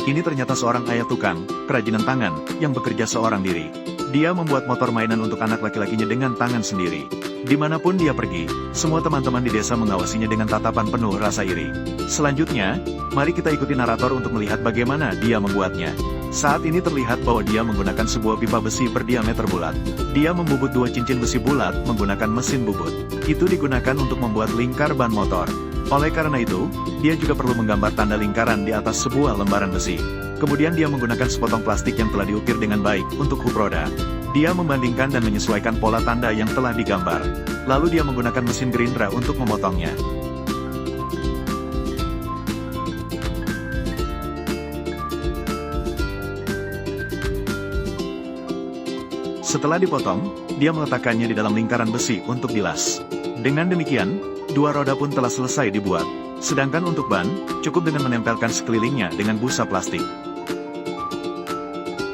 Ini ternyata seorang ayah tukang, kerajinan tangan, yang bekerja seorang diri. Dia membuat motor mainan untuk anak laki-lakinya dengan tangan sendiri. Dimanapun dia pergi, semua teman-teman di desa mengawasinya dengan tatapan penuh rasa iri. Selanjutnya, mari kita ikuti narator untuk melihat bagaimana dia membuatnya. Saat ini terlihat bahwa dia menggunakan sebuah pipa besi berdiameter bulat. Dia membubut 2 cincin besi bulat menggunakan mesin bubut. Itu digunakan untuk membuat lingkar ban motor. Oleh karena itu, dia juga perlu menggambar tanda lingkaran di atas sebuah lembaran besi. Kemudian dia menggunakan sepotong plastik yang telah diukir dengan baik untuk hub roda. Dia membandingkan dan menyesuaikan pola tanda yang telah digambar. Lalu dia menggunakan mesin gerindra untuk memotongnya. Setelah dipotong, dia meletakkannya di dalam lingkaran besi untuk dilas. Dengan demikian, 2 roda pun telah selesai dibuat. Sedangkan untuk ban, cukup dengan menempelkan sekelilingnya dengan busa plastik.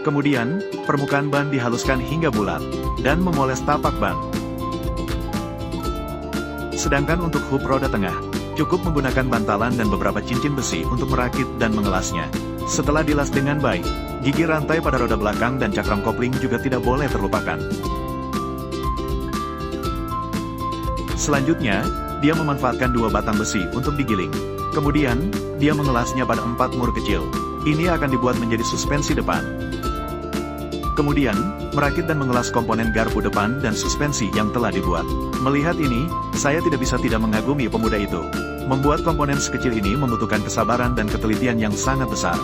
Kemudian, permukaan ban dihaluskan hingga bulat, dan memoles tapak ban. Sedangkan untuk hub roda tengah, cukup menggunakan bantalan dan beberapa cincin besi untuk merakit dan mengelasnya. Setelah dilas dengan baik, gigi rantai pada roda belakang dan cakram kopling juga tidak boleh terlupakan. Selanjutnya, dia memanfaatkan 2 batang besi untuk digiling. Kemudian, dia mengelasnya pada 4 mur kecil. Ini akan dibuat menjadi suspensi depan. Kemudian, merakit dan mengelas komponen garpu depan dan suspensi yang telah dibuat. Melihat ini, saya tidak bisa tidak mengagumi pemuda itu. Membuat komponen sekecil ini membutuhkan kesabaran dan ketelitian yang sangat besar.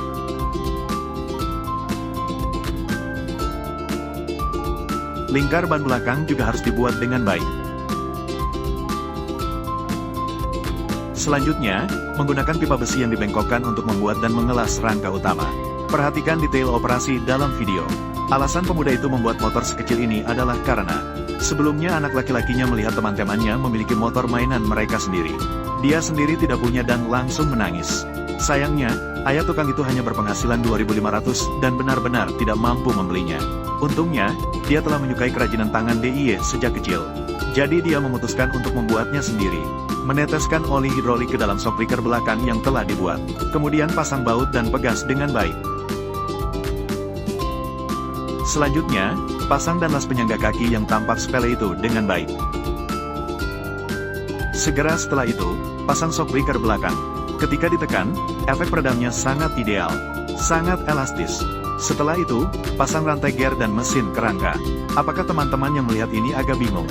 Lingkar ban belakang juga harus dibuat dengan baik. Selanjutnya, menggunakan pipa besi yang dibengkokkan untuk membuat dan mengelas rangka utama. Perhatikan detail operasi dalam video. Alasan pemuda itu membuat motor sekecil ini adalah karena sebelumnya anak laki-lakinya melihat teman-temannya memiliki motor mainan mereka sendiri. Dia sendiri tidak punya dan langsung menangis. Sayangnya, ayah tukang itu hanya berpenghasilan 2.500 dan benar-benar tidak mampu membelinya. Untungnya, dia telah menyukai kerajinan tangan DIY sejak kecil. Jadi dia memutuskan untuk membuatnya sendiri. Meneteskan oli hidrolik ke dalam shockbreaker belakang yang telah dibuat. Kemudian pasang baut dan pegas dengan baik. Selanjutnya, pasang dan las penyangga kaki yang tampak sepele itu dengan baik. Segera setelah itu, pasang shockbreaker belakang. Ketika ditekan, efek peredamnya sangat ideal, sangat elastis. Setelah itu, pasang rantai gear dan mesin kerangka. Apakah teman-teman yang melihat ini agak bingung?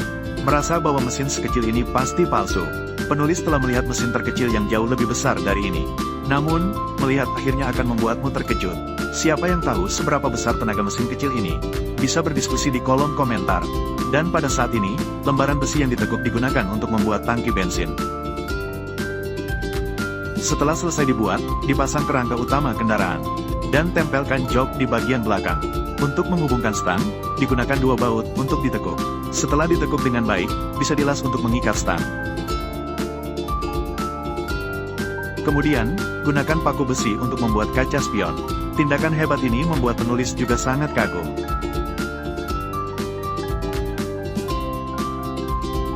Merasa bahwa mesin sekecil ini pasti palsu. Penulis telah melihat mesin terkecil yang jauh lebih besar dari ini. Namun, melihat akhirnya akan membuatmu terkejut. Siapa yang tahu seberapa besar tenaga mesin kecil ini? Bisa berdiskusi di kolom komentar. Dan pada saat ini, lembaran besi yang ditekuk digunakan untuk membuat tangki bensin. Setelah selesai dibuat, dipasang kerangka utama kendaraan. Dan tempelkan jok di bagian belakang. Untuk menghubungkan stang, digunakan 2 baut untuk ditekuk. Setelah ditekuk dengan baik, bisa dilas untuk mengikat stang. Kemudian, gunakan paku besi untuk membuat kaca spion. Tindakan hebat ini membuat penulis juga sangat kagum.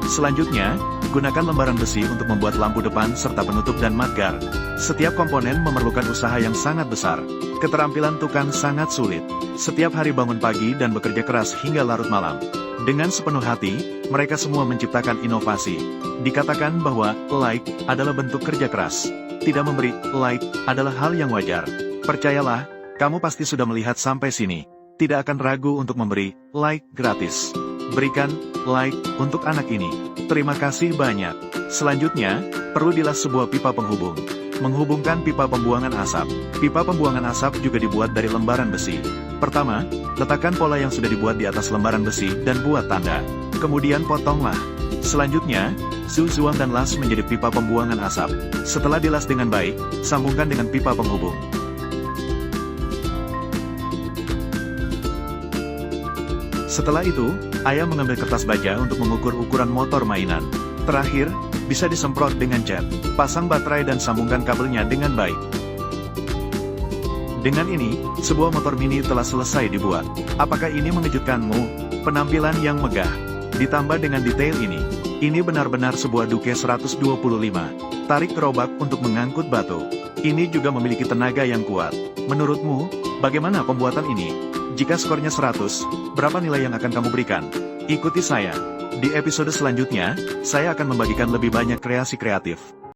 Selanjutnya, gunakan lembaran besi untuk membuat lampu depan serta penutup dan mudguard. Setiap komponen memerlukan usaha yang sangat besar. Keterampilan tukang sangat sulit. Setiap hari bangun pagi dan bekerja keras hingga larut malam. Dengan sepenuh hati, mereka semua menciptakan inovasi. Dikatakan bahwa like adalah bentuk kerja keras. Tidak memberi like adalah hal yang wajar. Percayalah, kamu pasti sudah melihat sampai sini. Tidak akan ragu untuk memberi like gratis. Berikan like untuk anak ini. Terima kasih banyak. Selanjutnya, perlu dilas sebuah pipa penghubung. Menghubungkan pipa pembuangan asap. Pipa pembuangan asap juga dibuat dari lembaran besi. Pertama, letakkan pola yang sudah dibuat di atas lembaran besi dan buat tanda. Kemudian potonglah. Selanjutnya, suam dan las menjadi pipa pembuangan asap. Setelah dilas dengan baik, sambungkan dengan pipa penghubung. Setelah itu, ayah mengambil kertas baja untuk mengukur ukuran motor mainan. Terakhir, bisa disemprot dengan cat. Pasang baterai dan sambungkan kabelnya dengan baik. Dengan ini, sebuah motor mini telah selesai dibuat. Apakah ini mengejutkanmu? Penampilan yang megah, ditambah dengan detail ini. Ini benar-benar sebuah Duke 125. Tarik gerobak untuk mengangkut batu. Ini juga memiliki tenaga yang kuat. Menurutmu, bagaimana pembuatan ini? Jika skornya 100, berapa nilai yang akan kamu berikan? Ikuti saya. Di episode selanjutnya, saya akan membagikan lebih banyak kreasi kreatif.